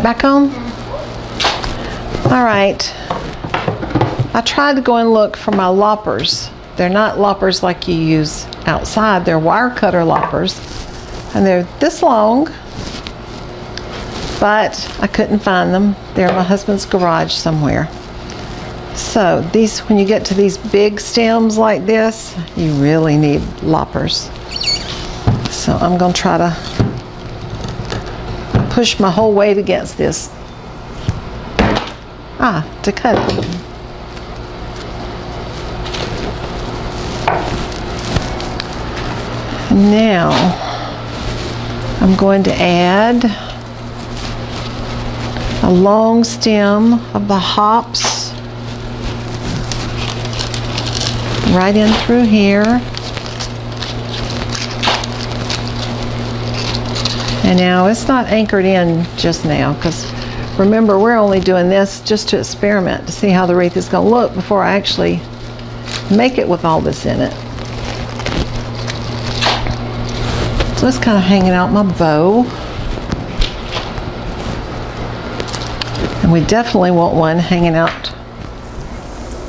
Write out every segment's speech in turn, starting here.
Back on? All right. I tried to go and look for my loppers. They're not loppers like you use outside. They're wire cutter loppers. And they're this long, but I couldn't find them. They're in my husband's garage somewhere. So these, when you get to these big stems like this, you really need loppers. So I'm going to try to push my whole weight against this. To cut it. Now I'm going to add a long stem of the hops right in through here. And now it's not anchored in just now, because remember, we're only doing this just to experiment to see how the wreath is going to look before I actually make it with all this in it. So it's kind of hanging out my bow. And we definitely want one hanging out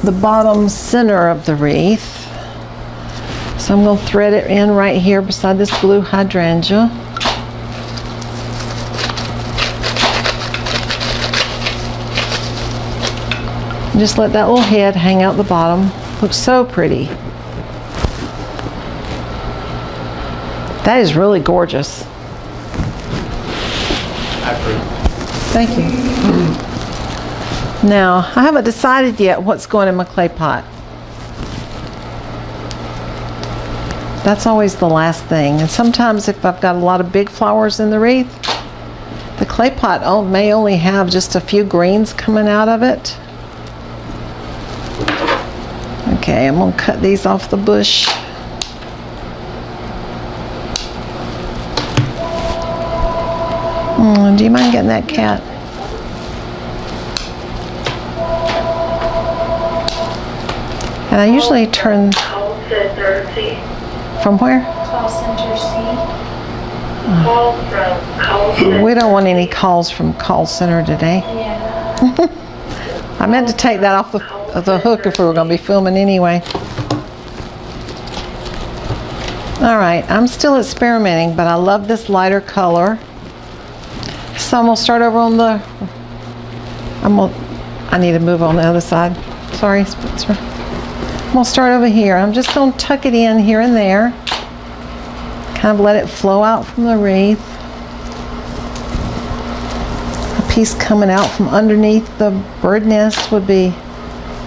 the bottom center of the wreath. So I'm going to thread it in right here beside this blue hydrangea. And just let that little head hang out the bottom. Looks so pretty. That is really gorgeous. I approve. Thank you. Now, I haven't decided yet what's going in my clay pot. That's always the last thing. And sometimes if I've got a lot of big flowers in the wreath, the clay pot may only have just a few greens coming out of it. Okay, I'm going to cut these off the bush. Do you mind getting that cat? And I usually turn... From where? Call center C. We don't want any calls from call center today. Yeah. I meant to take that off the hook if we were going to be filming anyway. All right, I'm still experimenting, but I love this lighter color. So I'm going to start over on the... I need to move on the other side. Sorry, Spencer. I'm going to start over here. I'm just going to tuck it in here and there. Kind of let it flow out from the wreath. A piece coming out from underneath the bird nest would be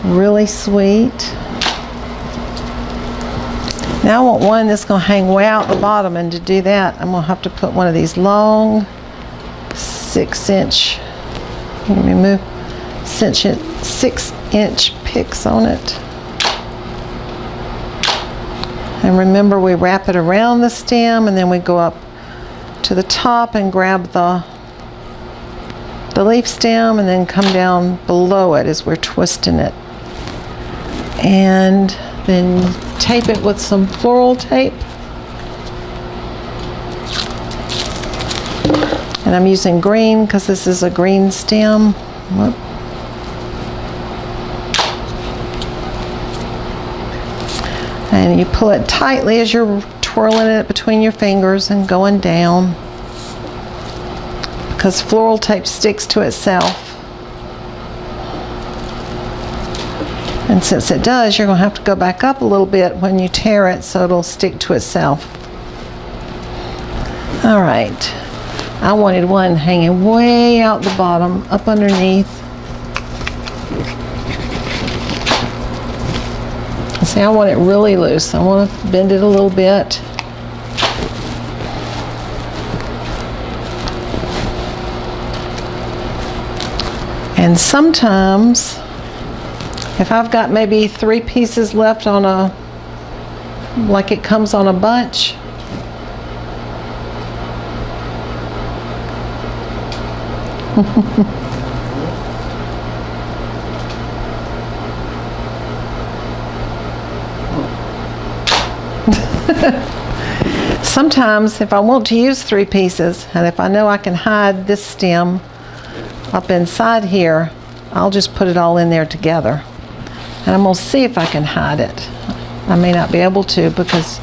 really sweet. Now I want one that's going to hang way out the bottom, and to do that I'm going to have to put one of these long 6-inch, let me move, 6-inch picks on it. And remember, we wrap it around the stem and then we go up to the top and grab the leaf stem and then come down below it as we're twisting it. And then tape it with some floral tape. And I'm using green because this is a green stem. Whoop. And you pull it tightly as you're twirling it between your fingers and going down, because floral tape sticks to itself. And since it does, you're going to have to go back up a little bit when you tear it so it'll stick to itself. All right. I wanted one hanging way out the bottom, up underneath. See, I want it really loose. I want to bend it a little bit. And sometimes, if I've got maybe 3 pieces left on like it comes on a bunch, sometimes if I want to use 3 pieces, and if I know I can hide this stem up inside here, I'll just put it all in there together. And I'm going to see if I can hide it. I may not be able to because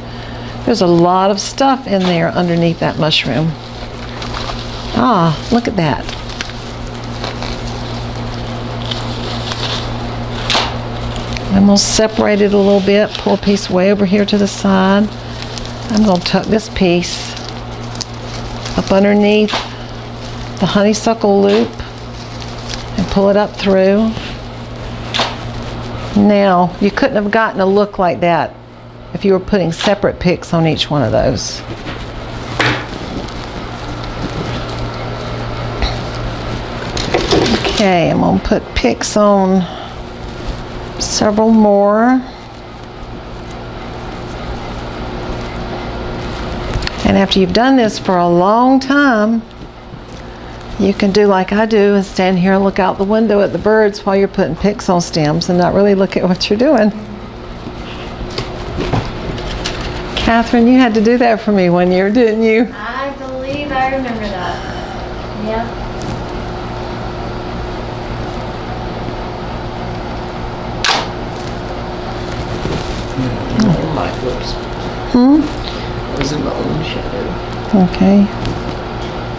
there's a lot of stuff in there underneath that mushroom. Ah, look at that. I'm going to separate it a little bit, pull a piece way over here to the side. I'm going to tuck this piece up underneath the honeysuckle loop and pull it up through. Now, you couldn't have gotten a look like that if you were putting separate picks on each one of those. Okay, I'm going to put picks on several more. And after you've done this for a long time, you can do like I do and stand here and look out the window at the birds while you're putting picks on stems and not really look at what you're doing. Catherine, you had to do that for me one year, didn't you? I believe I remember that. Yep. My flips. I was in my own shadow. Okay.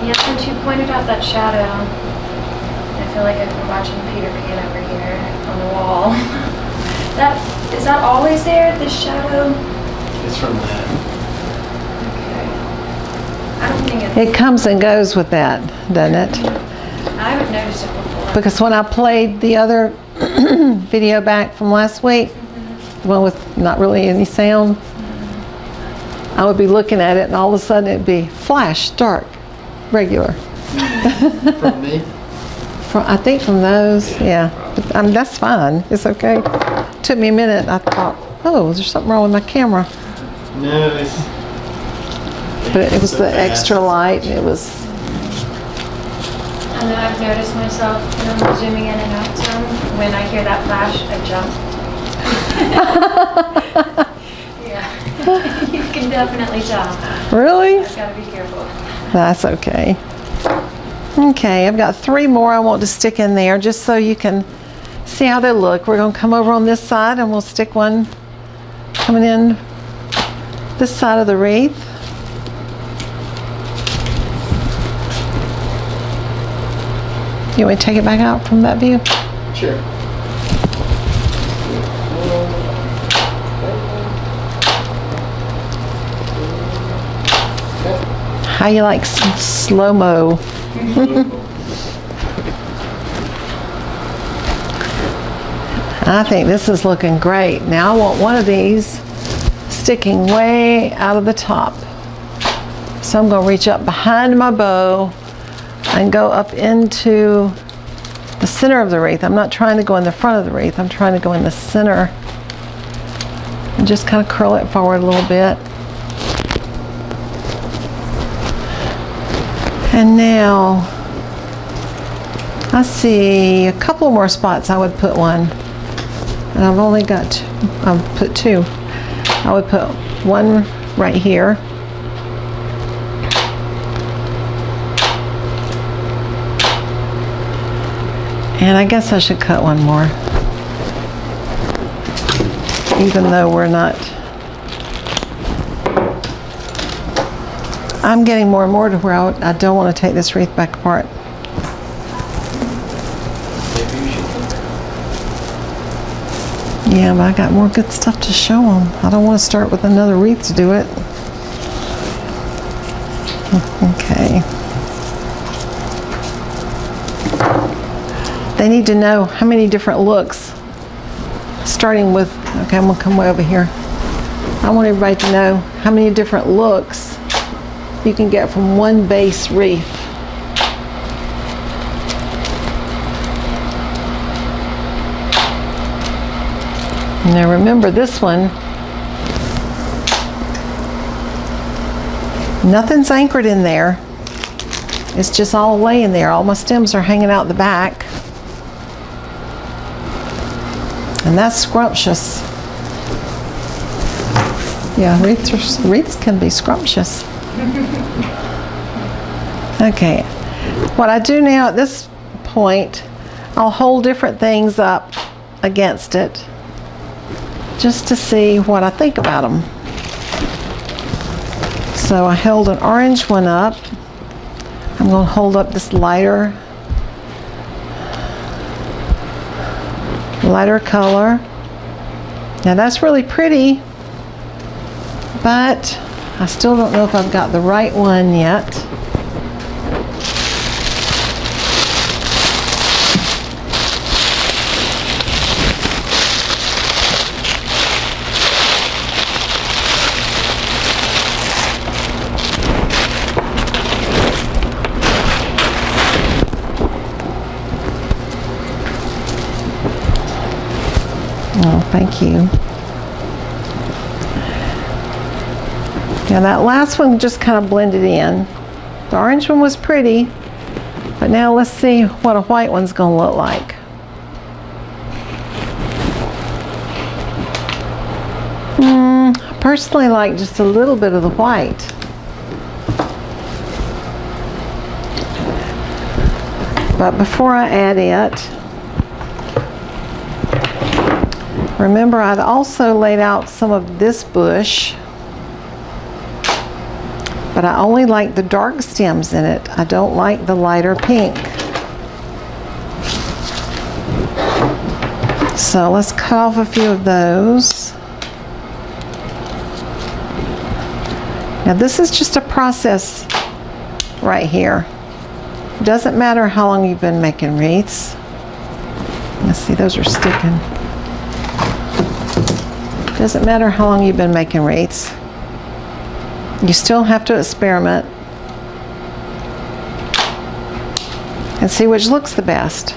Yeah, since you pointed out that shadow, I feel like I've been watching Peter Pan over here on the wall. Is that always there, this shadow? It's from that. Okay. I don't think it's... It comes and goes with that, doesn't it? I haven't noticed it before. Because when I played the other video back from last week, the one with not really any sound, I would be looking at it and all of a sudden it'd be flash, dark, regular. From me? I think from those, yeah. But, that's fine, it's okay. Took me a minute, I thought, oh, is there something wrong with my camera? No, it's... But it was the extra light, it was... I know I've noticed myself when I'm zooming in and out some, when I hear that flash, I jump. Yeah, you can definitely tell. Really? I've got to be careful. That's okay. Okay, I've got 3 more I want to stick in there just so you can see how they look. We're going to come over on this side and we'll stick one coming in this side of the wreath. You want me to take it back out from that view? Sure. How you like slow-mo? I think this is looking great. Now I want one of these sticking way out of the top. So I'm going to reach up behind my bow and go up into the center of the wreath. I'm not trying to go in the front of the wreath. I'm trying to go in the center and just kind of curl it forward a little bit. And now I see a couple more spots I would put one. And I've only got I've put 2. I would put one right here. And I guess I should cut one more. Even though we're not. I'm getting more and more to where I don't want to take this wreath back apart. Maybe you should. Yeah, but I got more good stuff to show them. I don't want to start with another wreath to do it. Okay. They need to know how many different looks. Starting with, okay, I'm gonna come way over here. I want everybody to know how many different looks you can get from one base wreath. Now remember this one, nothing's anchored in there. It's just all laying there. All my stems are hanging out the back. And that's scrumptious. Yeah, wreaths can be scrumptious. Okay, what I do now at this point, I'll hold different things up against it just to see what I think about them. So I held an orange one up. I'm going to hold up this lighter color. Now that's really pretty, but I still don't know if I've got the right one yet. Oh, thank you. Now that last one just kind of blended in. The orange one was pretty, but now let's see what a white one's going to look like. I personally like just a little bit of the white. But before I add it, remember, I'd also laid out some of this bush, but I only like the dark stems in it. I don't like the lighter pink. So let's cut off a few of those. Now this is just a process right here. It doesn't matter how long you've been making wreaths. Let's see, those are sticking. Doesn't matter how long you've been making wreaths. You still have to experiment and see which looks the best.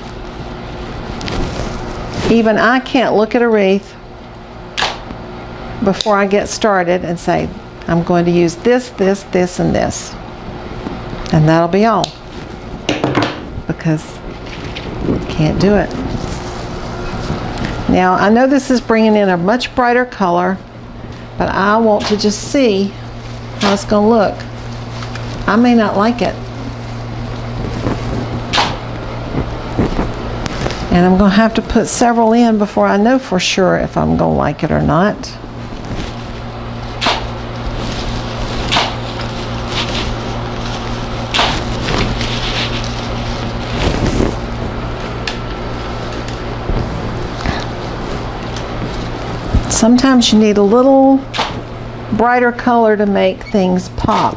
Even I can't look at a wreath before I get started and say, I'm going to use this, this, this, and this. And that'll be all. Because I can't do it. Now, I know this is bringing in a much brighter color, but I want to just see how it's going to look. I may not like it. And I'm going to have to put several in before I know for sure if I'm going to like it or not. Sometimes you need a little brighter color to make things pop.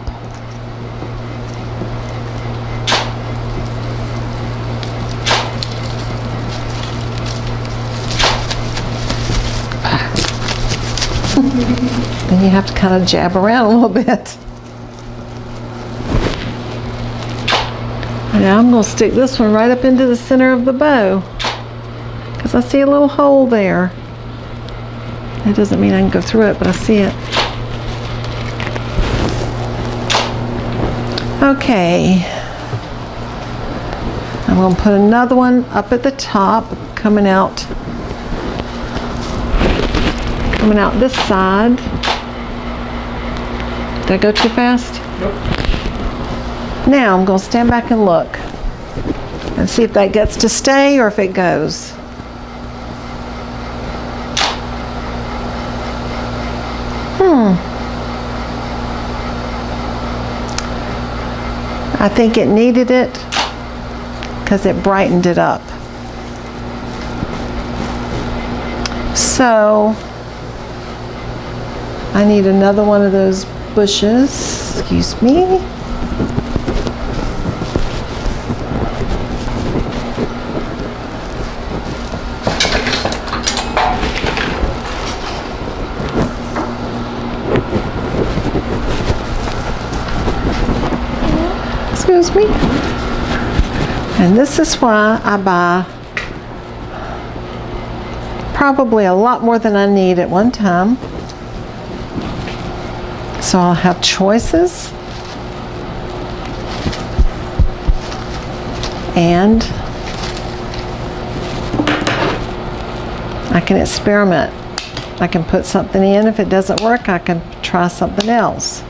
Then you have to kind of jab around a little bit. Now I'm going to stick this one right up into the center of the bow because I see a little hole there. That doesn't mean I can go through it, but I see it. Okay. I'm going to put another one up at the top, coming out this side. Did I go too fast? Nope. Now I'm going to stand back and look and see if that gets to stay or if it goes. I think it needed it because it brightened it up. So I need another one of those bushes. Excuse me. Excuse me. And this is why I buy probably a lot more than I need at one time. So I'll have choices. And I can experiment. I can put something in. If it doesn't work, I can try something else.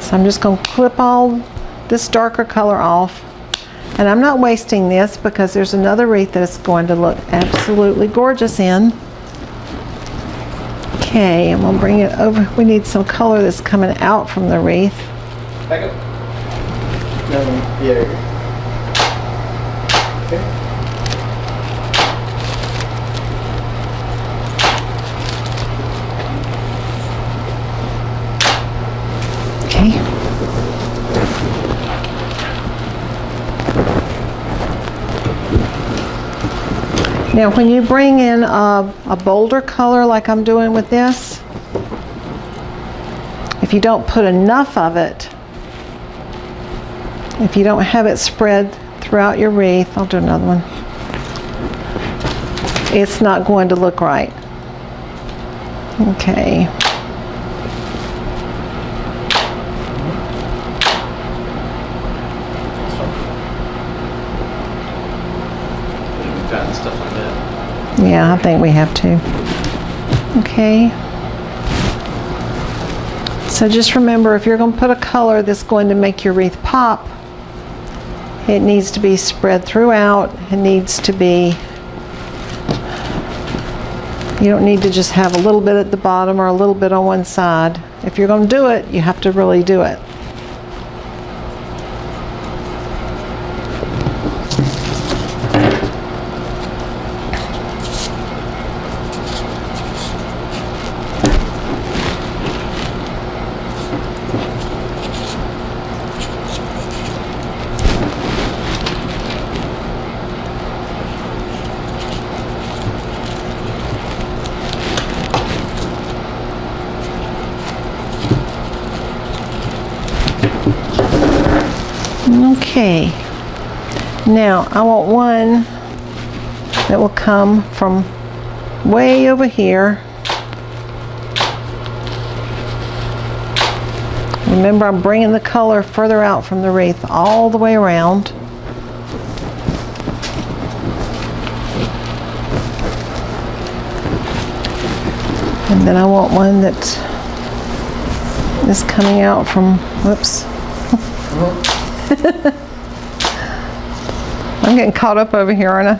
So I'm just going to clip all this darker color off And I'm not wasting this because there's another wreath that's going to look absolutely gorgeous in. Okay, I'm gonna bring it over. We need some color that's coming out from the wreath. Back up. No, yeah. Okay. Okay. Now when you bring in a bolder color like I'm doing with this, if you don't put enough of it, if you don't have it spread throughout your wreath, I'll do another one, it's not going to look right. Okay. And stuff like that. Yeah, I think we have to. Okay. So just remember, if you're going to put a color that's going to make your wreath pop, it needs to be spread throughout. It needs to be, you don't need to just have a little bit at the bottom or a little bit on one side. If you're going to do it, you have to really do it. Okay, now I want one that will come from way over here. Remember, I'm bringing the color further out from the wreath all the way around. And then I want one that is coming out from, whoops. I'm getting caught up over here, aren't I?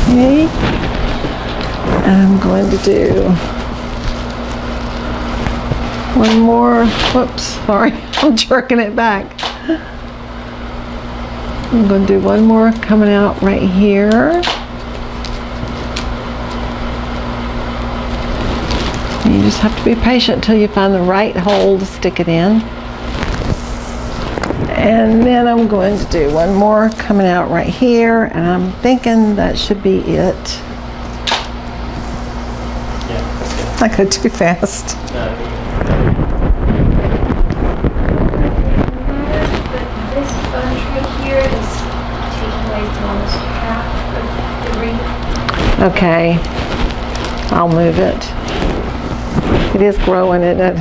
Okay. And I'm going to do one more. Whoops, sorry. I'm jerking it back. I'm going to do one more coming out right here. You just have to be patient till you find the right hole to stick it in. And then I'm going to do one more coming out right here, and I'm thinking that should be it. Yeah, that's I go too fast. good. But this bunch right here is taking away from almost half of the wreath. Okay, I'll move it. It is growing, isn't it?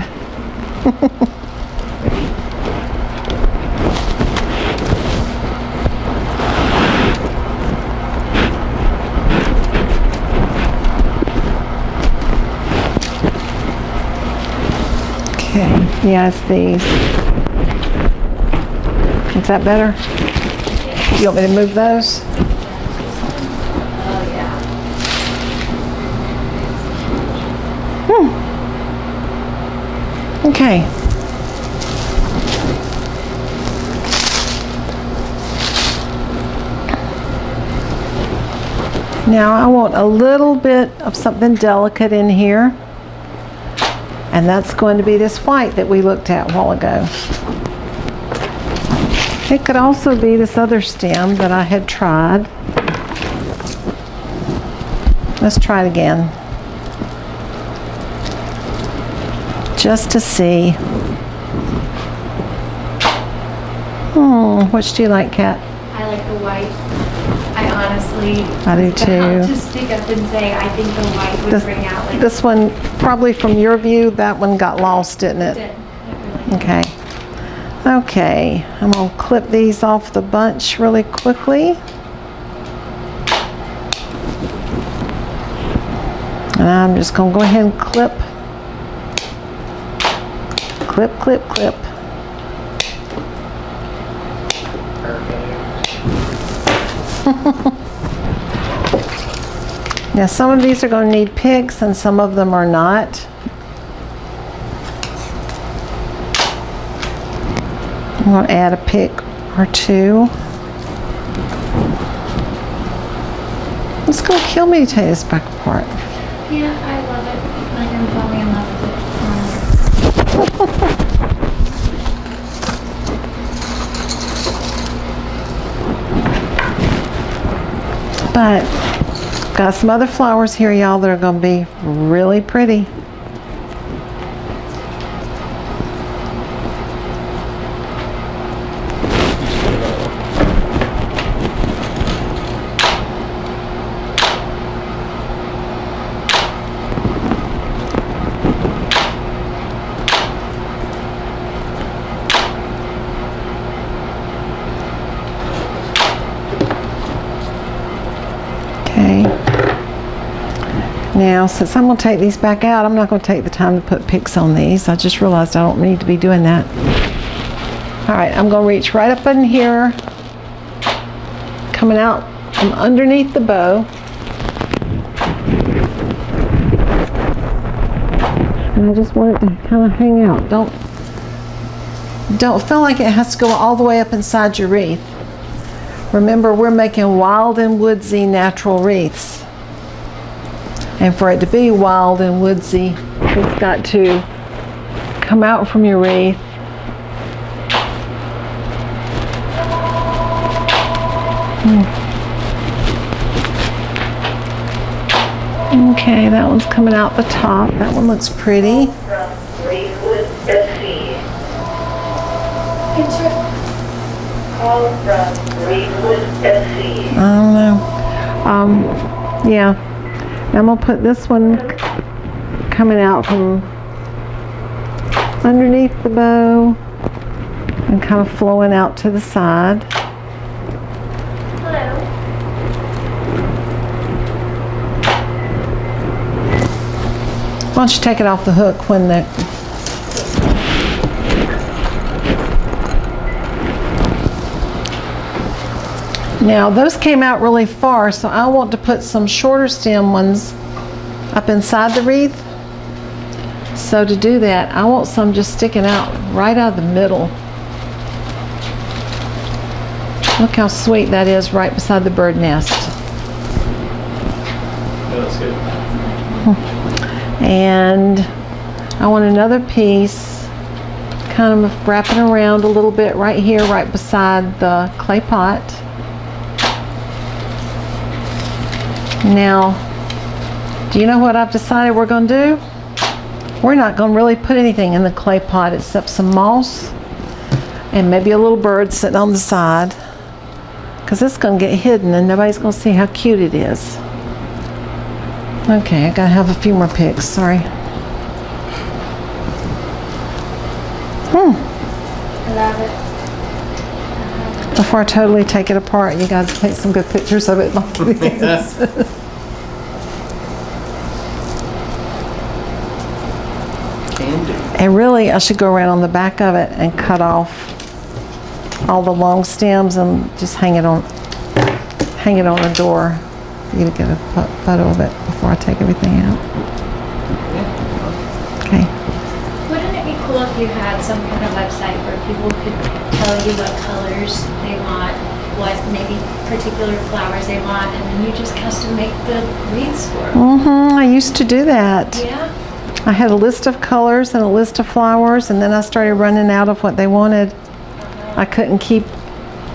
Okay, yeah, it's these. Is that better? You want me to move those? Oh, yeah. Okay. Now I want a little bit of something delicate in here, and that's going to be this white that we looked at a while ago. It could also be this other stem that I had tried. Let's try it again. Just to see. Which do you like, Kat? I like the white. I honestly I do was about too. to speak up and say I think the white would bring out like This one, probably from your view, that one got lost, didn't it? it really did. Okay. Okay, I'm going to clip these off the bunch really quickly. And I'm just going to go ahead and clip Clip, clip, clip. Perfect. Now some of these are going to need picks and some of them are not. I'm going to add a pick or two. It's going to kill me to take this back apart. Yeah, I love it. Like I'm falling in love with it. But got some other flowers here, y'all, that are going to be really pretty. Now, since I'm going to take these back out, I'm not going to take the time to put picks on these. I just realized I don't need to be doing that. All right, I'm going to reach right up in here, coming out from underneath the bow. And I just want it to kind of hang out. Don't feel like it has to go all the way up inside your wreath. Remember, we're making wild and woodsy natural wreaths. And for it to be wild and woodsy, it's got to come out from your wreath. Okay, that one's coming out the top. That one looks pretty. I don't know. Yeah. I'm going to put this one coming out from underneath the bow and kind of flowing out to the side. Hello. Why don't you take it off the hook when the... Now those came out really far, so I want to put some shorter stem ones up inside the wreath. So to do that, I want some just sticking out right out of the middle. Look how sweet that is right beside the bird nest. Yeah, that's good. And I want another piece kind of wrapping around a little bit right here, right beside the clay pot. Now, do you know what I've decided we're going to do? We're not going to really put anything in the clay pot except some moss and maybe a little bird sitting on the side, because it's going to get hidden and nobody's going to see how cute it is. Okay, I got to have a few more picks, sorry. I love it. Before I totally take it apart, you got to take some good pictures of it. Can do. And really, I should go around on the back of it and cut off all the long stems and just hang it on the door for you to get a photo of it before I take everything out. Okay. Wouldn't it be cool if you had some kind of website where people could tell you what colors they want, what maybe particular flowers they want, and then you just custom make the wreaths for them? I used to do that. Yeah. I had a list of colors and a list of flowers, and then I started running out of what they wanted. I couldn't keep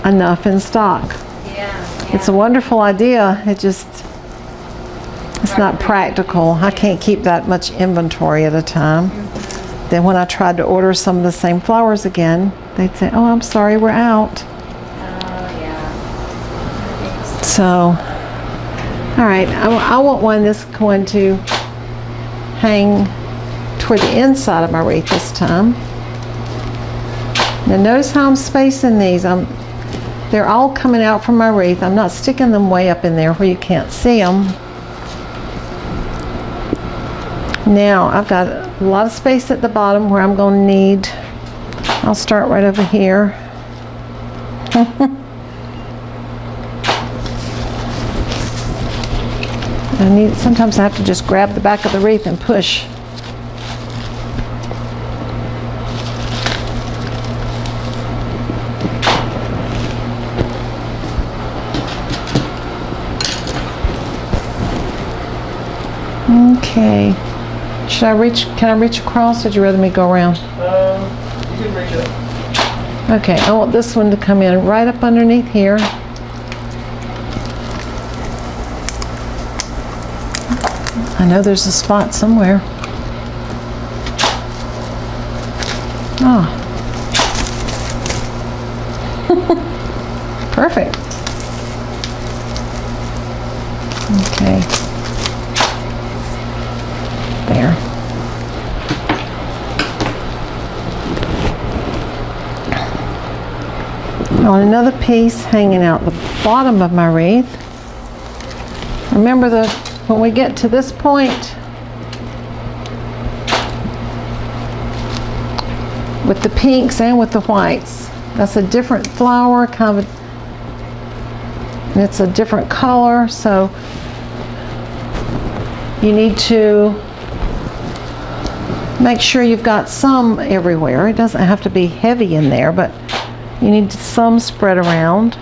enough in stock. Yeah. It's a wonderful idea. It's not practical. I can't keep that much inventory at a time. Then when I tried to order some of the same flowers again, they'd say, "Oh, I'm sorry, we're out." Oh, yeah. So, all right, I want one that's going to hang toward the inside of my wreath this time. Now notice how I'm spacing these. They're all coming out from my wreath. I'm not sticking them way up in there where you can't see them. Now I've got a lot of space at the bottom where I'm going to need, I'll start right over here. Sometimes I have to just grab the back of the wreath and push. Okay. Can I reach across, or would you rather me go around? You can reach up. Okay, I want this one to come in right up underneath here. I know there's a spot somewhere. Oh. Perfect. Okay. There. On another piece hanging out the bottom of my wreath. Remember, when we get to this point with the pinks and with the whites, that's a different flower, and it's a different color, so you need to make sure you've got some everywhere. It doesn't have to be heavy in there, but you need some spread around.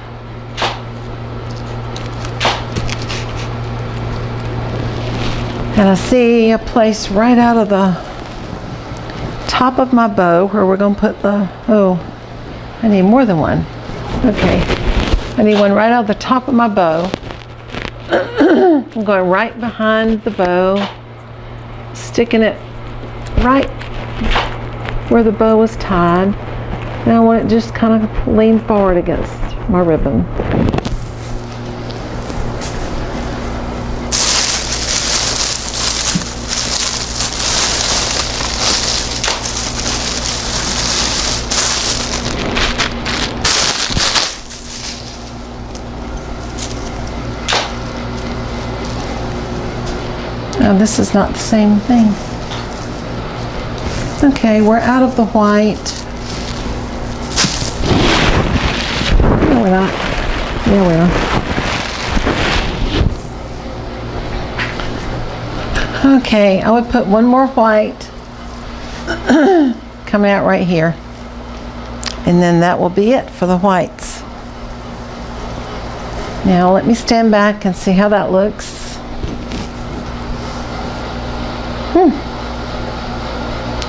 And I see a place right out of the top of my bow where we're going to put the, oh, I need more than one. Okay, I need one right out of the top of my bow. I'm going right behind the bow, sticking it right where the bow is tied. And I want it just kind of lean forward against my ribbon. Now this is not the same thing. Okay, we're out of the white. No, we're not. Yeah, we are. Okay, I would put one more white coming out right here. And then that will be it for the whites. Now let me stand back and see how that looks.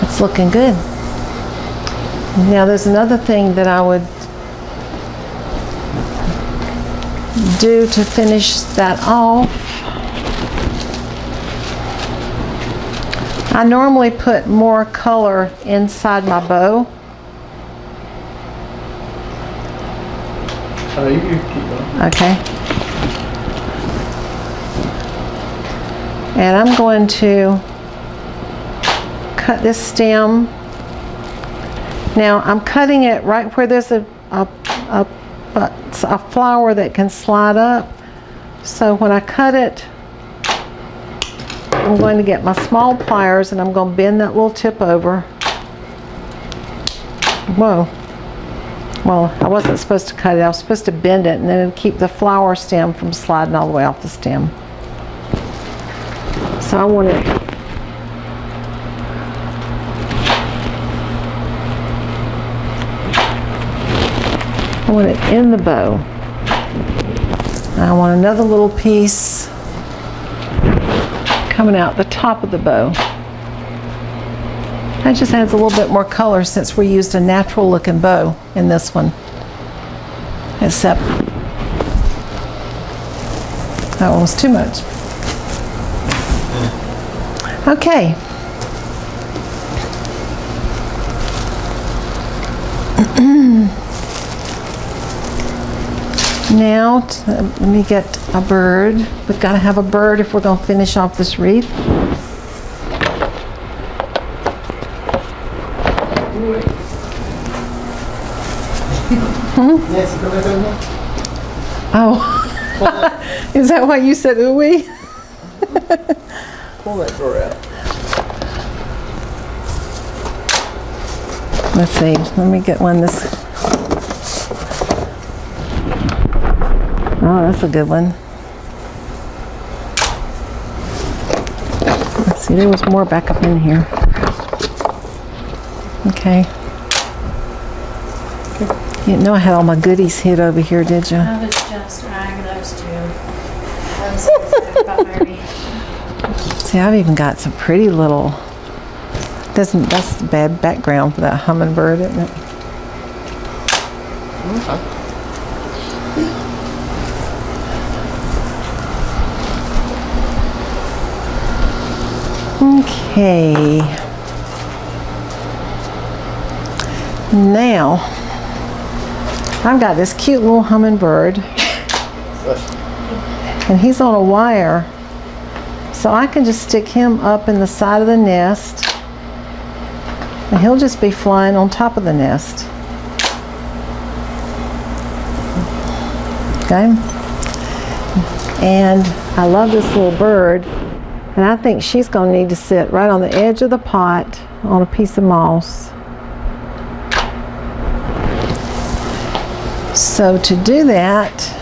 It's looking good. Now there's another thing that I would do to finish that off. I normally put more color inside my bow. You can keep going. Okay. And I'm going to cut this stem. Now I'm cutting it right where there's a flower that can slide up. So when I cut it, I'm going to get my small pliers and I'm going to bend that little tip over. Whoa. Well, I wasn't supposed to cut it. I was supposed to bend it and then it'd keep the flower stem from sliding all the way off the stem. So I want it in the bow. I want another little piece coming out the top of the bow. That just adds a little bit more color since we used a natural looking bow in this one. Except that one was too much. Okay. Now, let me get a bird. We've got to have a bird if we're going to finish off this wreath. Yes, you come back over here. Oh, is that why you said ooey? Pull that drawer out. Let's see, let me get one this. Oh, that's a good one. Let's see, there was more back up in here. Okay. You didn't know I had all my goodies hid over here, did you? I was just eyeing those two. I was so excited about my wreath. See, I've even got some pretty little. That's the bad background for that hummingbird, isn't it? Okay. Now, I've got this cute little hummingbird, and he's on a wire, so I can just stick him up in the side of the nest, and he'll just be flying on top of the nest. Okay? And I love this little bird, and I think she's going to need to sit right on the edge of the pot on a piece of moss. So to do that,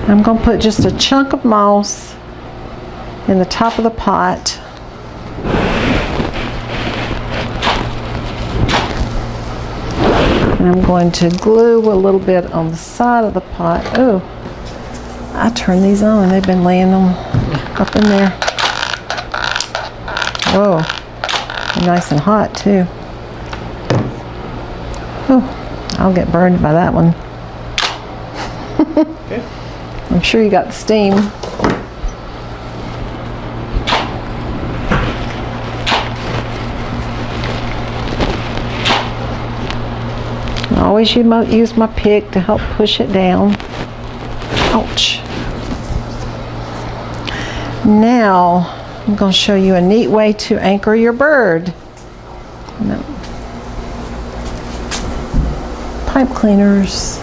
I'm going to put just a chunk of moss in the top of the pot. And I'm going to glue a little bit on the side of the pot. Oh, I turned these on and they've been laying them up in there. Whoa, they're nice and hot too. Oh, I'll get burned by that one. Okay. I'm sure you got the steam. I always use my pick to help push it down. Ouch. Now, I'm going to show you a neat way to anchor your bird. No. Pipe cleaners.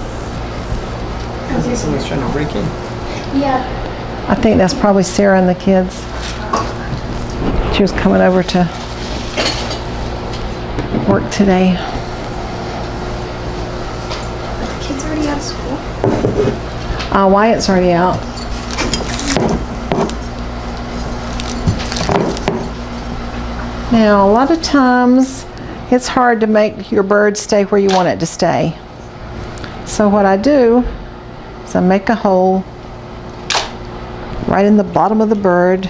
I think someone's trying to break in. Yeah. I think that's probably Sarah and the kids. She was coming over to work today. The kids already out of school? Wyatt's already out. Now, a lot of times it's hard to make your bird stay where you want it to stay. So what I do is I make a hole right in the bottom of the bird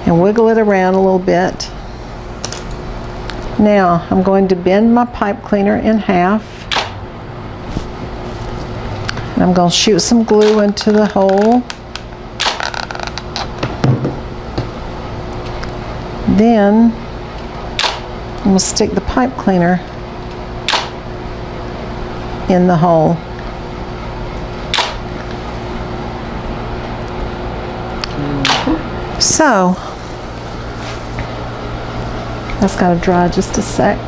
and wiggle it around a little bit. Now I'm going to bend my pipe cleaner in half, and I'm going to shoot some glue into the hole. Then I'm going to stick the pipe cleaner in the hole. So that's got to dry just a sec.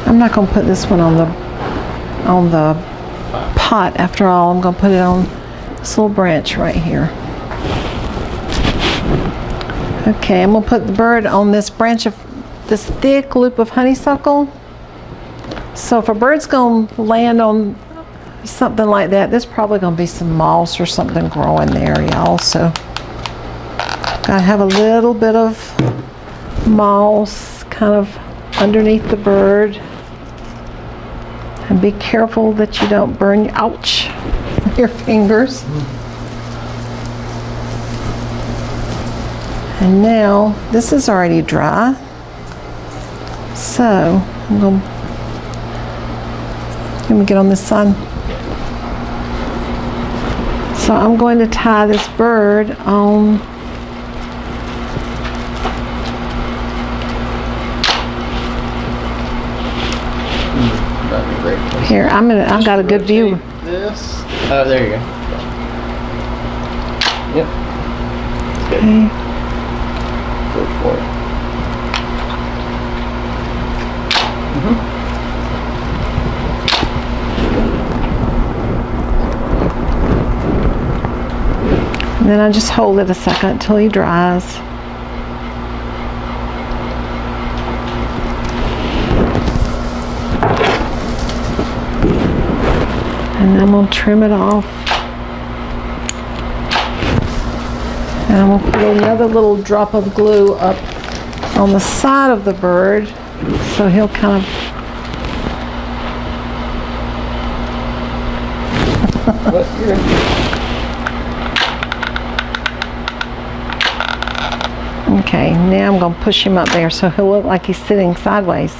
I'm not going to put this one on the pot after all. I'm going to put it on this little branch right here. Okay, I'm going to put the bird on this branch of this thick loop of honeysuckle. So if a bird's going to land on something like that, there's probably going to be some moss or something growing there, y'all. So got to have a little bit of moss kind of underneath the bird. And be careful that you don't burn your fingers. And now this is already dry. So I'm going to, let me get on this side. So I'm going to tie this bird on That'd be great. here. I've got a good view. This. Oh, there you go. Yep. Okay. for it. And then I just hold it a second until he dries. And I'm going to trim it off. And I'm going to put another little drop of glue up on the side of the bird so he'll kind of What? Okay, now I'm going to push him up there so he'll look like he's sitting sideways.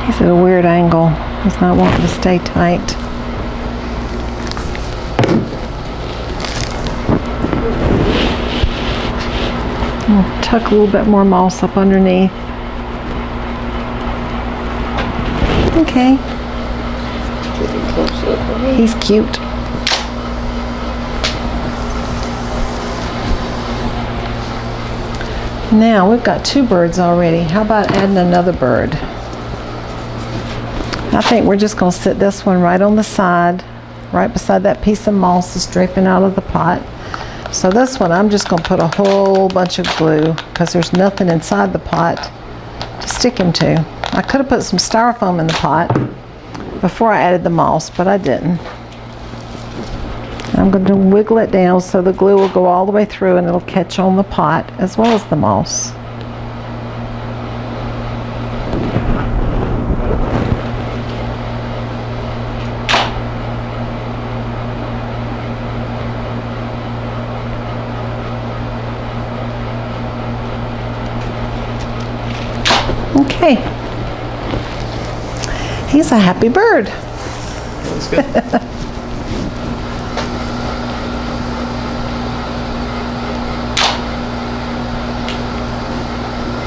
He's at a weird angle. He's not wanting to stay tight. I'll tuck a little bit more moss up underneath. Okay. Getting close up. He's cute. Now we've got 2 birds already. How about adding another bird? I think we're just going to sit this one right on the side, right beside that piece of moss that's draping out of the pot. So this one I'm just going to put a whole bunch of glue because there's nothing inside the pot to stick him to. I could have put some styrofoam in the pot before I added the moss, but I didn't. I'm going to wiggle it down so the glue will go all the way through and it'll catch on the pot as well as the moss. Okay. He's a happy bird. That's good.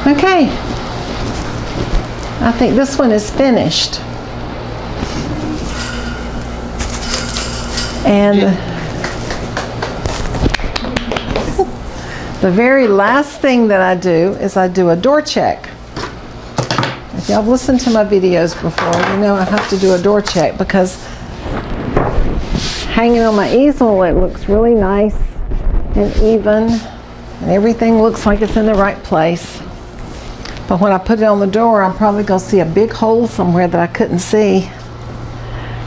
Okay. I think this one is finished. And the very last thing that I do is I do a door check. If y'all have listened to my videos before, you know I have to do a door check because hanging on my easel it looks really nice and even and everything looks like it's in the right place. But when I put it on the door, I'm probably going to see a big hole somewhere that I couldn't see.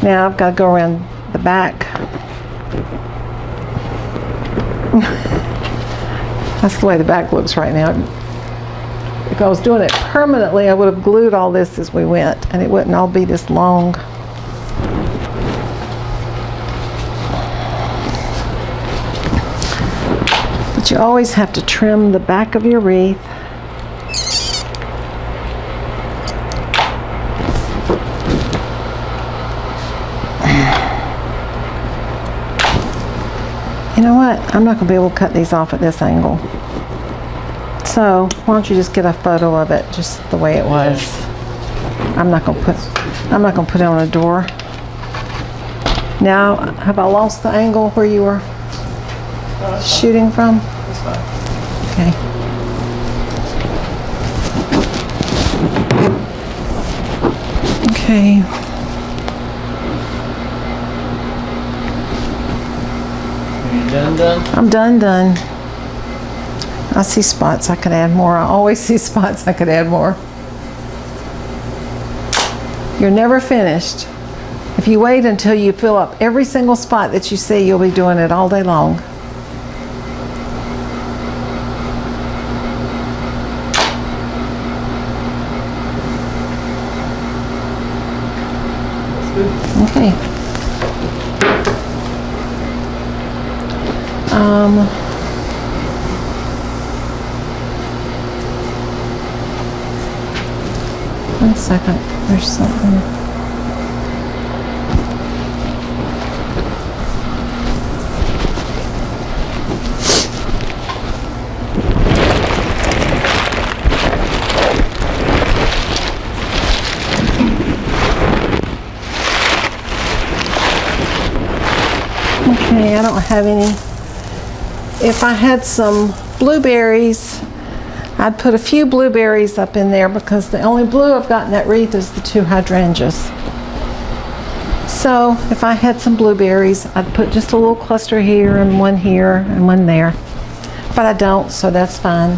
Now I've got to go around the back. That's the way the back looks right now. If I was doing it permanently, I would have glued all this as we went, and it wouldn't all be this long. But you always have to trim the back of your wreath. You know what? I'm not going to be able to cut these off at this angle. So why don't you just get a photo of it just the way it was. I'm not going to put it on a door. Now, have I lost the angle where you were shooting from? That's fine. Okay. Okay. Done? I'm done. I see spots I could add more. I always see spots I could add more. You're never finished. If you wait until you fill up every single spot that you see, you'll be doing it all day long. Okay. One second, there's something. Okay, I don't have any. If I had some blueberries, I'd put a few blueberries up in there because the only blue I've got in that wreath is the 2 hydrangeas. So if I had some blueberries, I'd put just a little cluster here and one there. But I don't, so that's fine.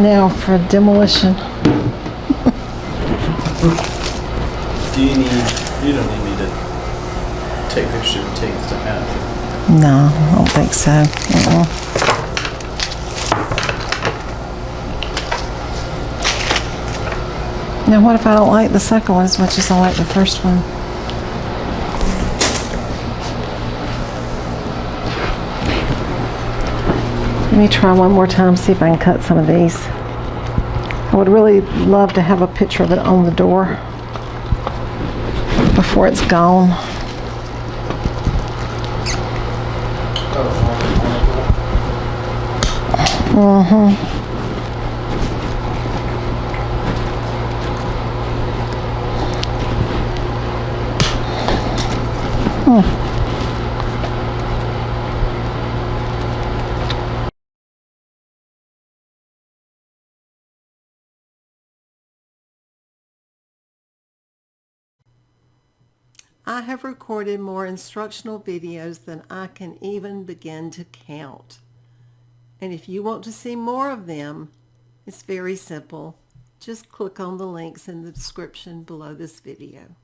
Now for demolition. You don't need me to take pictures and take stuff out. No, I don't think so. Now what if I don't like the second one as much as I like the first one? Let me try one more time, see if I can cut some of these. I would really love to have a picture of it on the door before it's gone. I have recorded more instructional videos than I can even begin to count. And if you want to see more of them, it's very simple. Just click on the links in the description below this video.